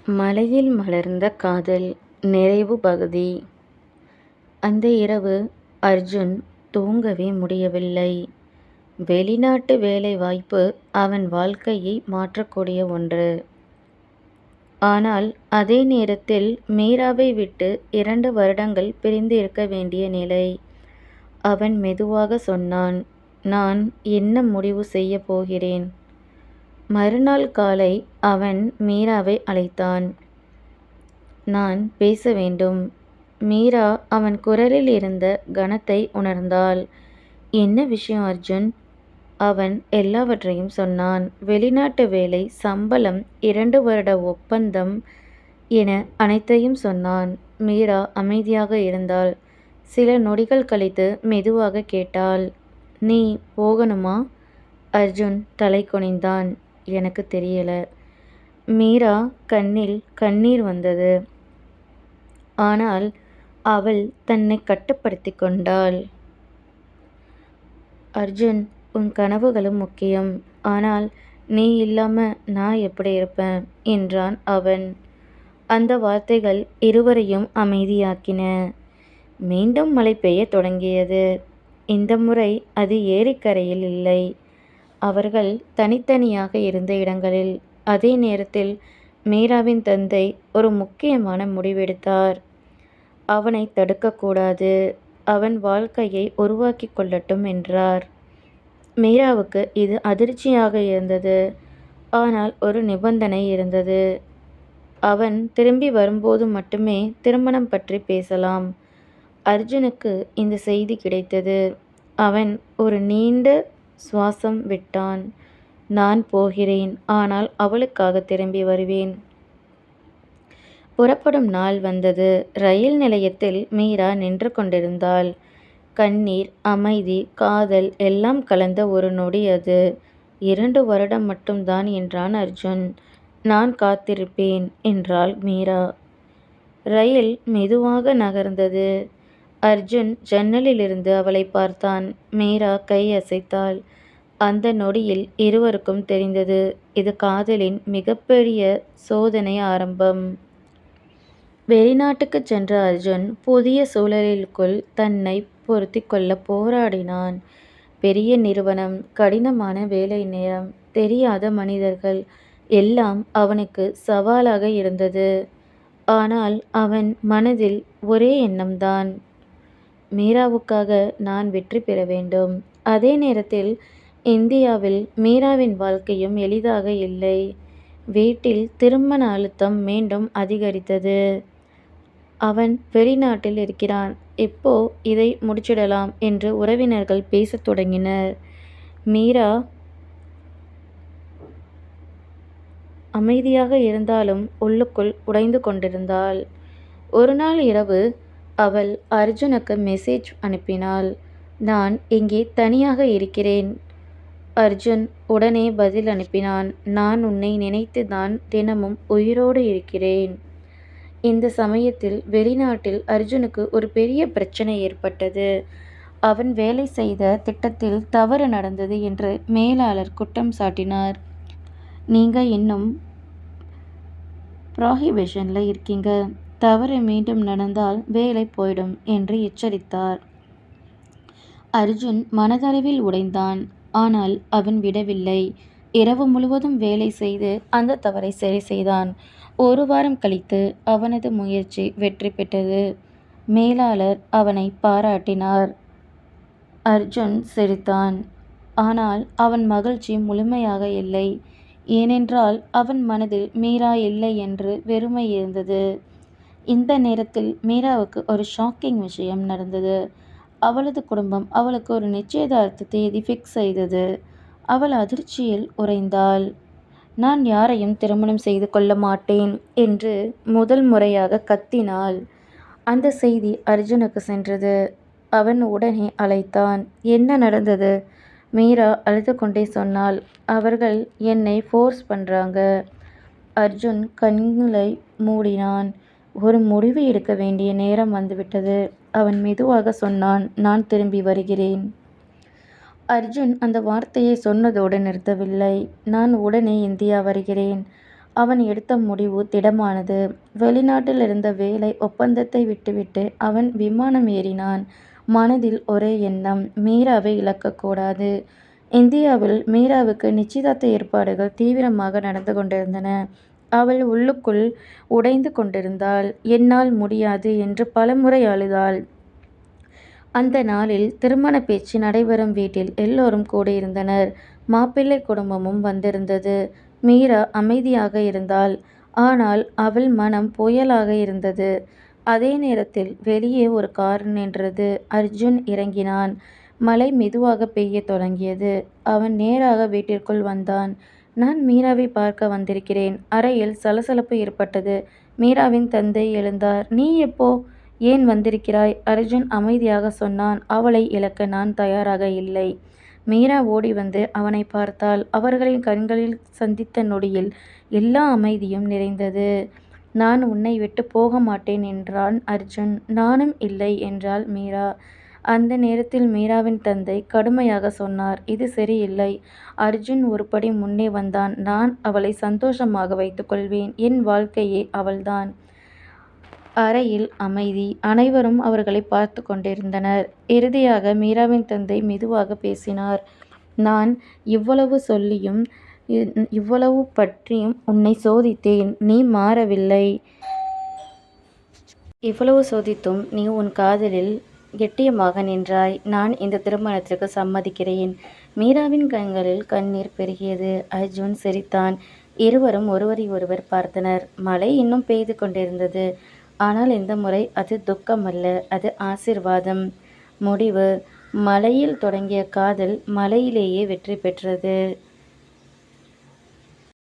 மலையில் மலர்ந்த காதல் நிறைவு பகுதி. அந்த இரவு அர்ஜுன் தூங்கவே முடியவில்லை. வெளிநாட்டு வேலை வாய்ப்பு அவன் வாழ்க்கையை மாற்றக்கூடிய ஒன்று. ஆனால் அதே நேரத்தில் மீராவை விட்டு 2 வருடங்கள் பிரிந்து இருக்க வேண்டிய நிலை. அவன் மெதுவாக சொன்னான், நான் என்ன முடிவு செய்ய போகிறேன். மறுநாள் காலை அவன் மீராவை அழைத்தான். நான் பேச வேண்டும். மீரா அவன் குரலில் இருந்த கனத்தை உணர்ந்தாள். என்ன விஷயம் அர்ஜுன்? அவன் எல்லாவற்றையும் சொன்னான். வெளிநாட்டு வேலை, சம்பளம், 2 வருட ஒப்பந்தம் என அனைத்தையும் சொன்னான். மீரா அமைதியாக இருந்தாள். சில நொடிகள் கழித்து மெதுவாக கேட்டாள், நீ போகணுமா? அர்ஜுன் தலை குனிந்தான். எனக்கு தெரியல. மீரா கண்ணில் கண்ணீர் வந்தது. ஆனால் அவள் தன்னை கட்டுப்படுத்தி கொண்டாள். அர்ஜுன், உன் கனவுகளும் முக்கியம். ஆனால் நீ இல்லாம நான் எப்படி இருப்பேன் என்றான் அவன். அந்த வார்த்தைகள் இருவரையும் அமைதியாக்கின. மீண்டும் மழை பெய்யத் தொடங்கியது. இந்த முறை அது ஏரிக்கரையில் இல்லை. அவர்கள் தனித்தனியாக இருந்த இடங்களில். அதே நேரத்தில் மீராவின் தந்தை ஒரு முக்கியமான முடிவெடுத்தார். அவனை தடுக்கக்கூடாது. அவன் வாழ்க்கையை உருவாக்கி கொள்ளட்டும் என்றார். மீராவுக்கு இது அதிர்ச்சியாக இருந்தது. ஆனால் ஒரு நிபந்தனை இருந்தது. அவன் திரும்பி வரும்போது மட்டுமே திருமணம் பற்றி பேசலாம். அர்ஜுனுக்கு இந்த செய்தி கிடைத்தது. அவன் ஒரு நீண்ட சுவாசம் விட்டான். நான் போகிறேன், ஆனால் அவளுக்காக திரும்பி வருவேன். புறப்படும் நாள் வந்தது. ரயில் நிலையத்தில் மீரா நின்று கொண்டிருந்தாள். கண்ணீர், அமைதி, காதல் எல்லாம் கலந்த ஒரு நொடி அது. 2 வருடம் மட்டும்தான் என்றான் அர்ஜுன். நான் காத்திருப்பேன் என்றாள் மீரா. ரயில் மெதுவாக நகர்ந்தது. அர்ஜுன் ஜன்னலிலிருந்து அவளை பார்த்தான். மீரா கை அசைத்தாள். அந்த நொடியில் இருவருக்கும் தெரிந்தது, இது காதலின் மிகப்பெரிய சோதனை ஆரம்பம். வெளிநாட்டுக்கு சென்ற அர்ஜுன் புதிய சூழலுக்குள் தன்னை பொருத்தி கொள்ள போராடினான். பெரிய நிறுவனம், கடினமான வேலை நேரம், தெரியாத மனிதர்கள் எல்லாம் அவனுக்கு சவாலாக இருந்தது. ஆனால் அவன் மனதில் ஒரே எண்ணம்தான், மீராவுக்காக நான் வெற்றி பெற வேண்டும். அதே நேரத்தில் இந்தியாவில் மீராவின் வாழ்க்கையும் எளிதாக இல்லை. வீட்டில் திருமண அழுத்தம் மீண்டும் அதிகரித்தது. அவன் வெளிநாட்டில் இருக்கிறான். எப்போ இதை முடிச்சிடலாம் என்று உறவினர்கள் பேசத் தொடங்கினர். மீரா அமைதியாக இருந்தாலும் உள்ளுக்குள் உடைந்து கொண்டிருந்தாள். ஒரு நாள் இரவு அவள் அர்ஜுனுக்கு மெசேஜ் அனுப்பினாள். நான் இங்கே தனியாக இருக்கிறேன். அர்ஜுன் உடனே பதில் அனுப்பினான். நான் உன்னை நினைத்து தான் தினமும் உயிரோடு இருக்கிறேன். இந்த சமயத்தில் வெளிநாட்டில் அர்ஜுனுக்கு ஒரு பெரிய பிரச்சனை ஏற்பட்டது. அவன் வேலை செய்த திட்டத்தில் தவறு நடந்தது என்று மேலாளர் குற்றம் சாட்டினார். நீங்க இன்னும் ப்ராஹிபிஷன்ல இருக்கீங்க. தவறு மீண்டும் நடந்தால் வேலை போயிடும் என்று எச்சரித்தார். அர்ஜுன் மனதளவில் உடைந்தான். ஆனால் அவன் விடவில்லை. இரவு முழுவதும் வேலை செய்து அந்த தவறை சரி செய்தான். 1 வாரம் கழித்து அவனது முயற்சி வெற்றி பெற்றது. மேலாளர் அவனை பாராட்டினார். அர்ஜுன் சிரித்தான். ஆனால் அவன் மகிழ்ச்சி முழுமையாக இல்லை. ஏனென்றால் அவன் மனதில் மீரா இல்லை என்று வெறுமை இருந்தது. இந்த நேரத்தில் மீராவுக்கு ஒரு ஷாக்கிங் விஷயம் நடந்தது. அவளது குடும்பம் அவளுக்கு ஒரு நிச்சயதார்த்த தேதி ஃபிக்ஸ் செய்தது. அவள் அதிர்ச்சியில் உறைந்தாள். நான் யாரையும் திருமணம் செய்து கொள்ள மாட்டேன் என்று முதல் முறையாக கத்தினாள். அந்த செய்தி அர்ஜுனுக்கு சென்றது. அவன் உடனே அழைத்தான். என்ன நடந்தது? மீரா அழுது கொண்டே சொன்னாள். அவர்கள் என்னை ஃபோர்ஸ் பண்றாங்க. அர்ஜுன் கண்களை மூடினான். ஒரு முடிவு எடுக்க வேண்டிய நேரம் வந்துவிட்டது. அவன் மெதுவாக சொன்னான், நான் திரும்பி வருகிறேன். அர்ஜுன் அந்த வார்த்தையை சொன்னதோடு நிறுத்தவில்லை. நான் உடனே இந்தியா வருகிறேன். அவன் எடுத்த முடிவு திடமானது. வெளிநாட்டில் இருந்த வேலை ஒப்பந்தத்தை விட்டுவிட்டு அவன் விமானம் ஏறினான். மனதில் ஒரே எண்ணம், மீராவை இழக்கக்கூடாது. இந்தியாவில் மீராவுக்கு நிச்சயதார்த்த ஏற்பாடுகள் தீவிரமாக நடந்து கொண்டிருந்தன. அவள் உள்ளுக்குள் உடைந்து கொண்டிருந்தாள். என்னால் முடியாது என்று பலமுறை அழுதாள். அந்த நாளில் திருமண பேச்சு நடைபெறும் வீட்டில் எல்லோரும் கூடியிருந்தனர். மாப்பிள்ளை குடும்பமும் வந்திருந்தது. மீரா அமைதியாக இருந்தாள். ஆனால் அவள் மனம் புயலாக இருந்தது. அதே நேரத்தில் வெளியே ஒரு கார் நின்றது. அர்ஜுன் இறங்கினான். மழை மெதுவாக பெய்யத் தொடங்கியது. அவன் நேராக வீட்டிற்குள் வந்தான். நான் மீராவை பார்க்க வந்திருக்கிறேன். அறையில் சலசலப்பு ஏற்பட்டது. மீராவின் தந்தை எழுந்தார். நீ எப்போ? ஏன் வந்திருக்கிறாய்? அர்ஜுன் அமைதியாக சொன்னான். அவளை இழக்க நான் தயாராக இல்லை. மீரா ஓடி வந்து அவனை பார்த்தாள். அவர்களின் கண்களில் சந்தித்த நொடியில் எல்லா அமைதியும் நிறைந்தது. நான் உன்னை விட்டு போக மாட்டேன் என்றான் அர்ஜுன். நானும் இல்லை என்றாள் மீரா. அந்த நேரத்தில் மீராவின் தந்தை கடுமையாக சொன்னார். இது சரியில்லை. அர்ஜுன் ஒரு படி முன்னே வந்தான். நான் அவளை சந்தோஷமாக வைத்துக்கொள்வேன். என் வாழ்க்கையே அவள்தான். அறையில் அமைதி. அனைவரும் அவர்களை பார்த்து கொண்டிருந்தனர். இறுதியாக மீராவின் தந்தை மெதுவாக பேசினார். நான் இவ்வளவு சொல்லியும் இவ்வளவு பற்றியும் உன்னை சோதித்தேன். நீ மாறவில்லை. இவ்வளவு சோதித்தும் நீ உன் காதலில் கெட்டியமாக நின்றாய். நான் இந்த திருமணத்திற்கு சம்மதிக்கிறேன். மீராவின் கண்களில் கண்ணீர் பெருகியது. அர்ஜுன் சிரித்தான். இருவரும் ஒருவரை ஒருவர் பார்த்தனர். மழை இன்னும் பெய்து கொண்டிருந்தது. ஆனால் இந்த முறை அது துக்கமல்ல, அது ஆசீர்வாதம். முடிவு. மலையில் தொடங்கிய காதல் மலையிலேயே வெற்றி பெற்றது.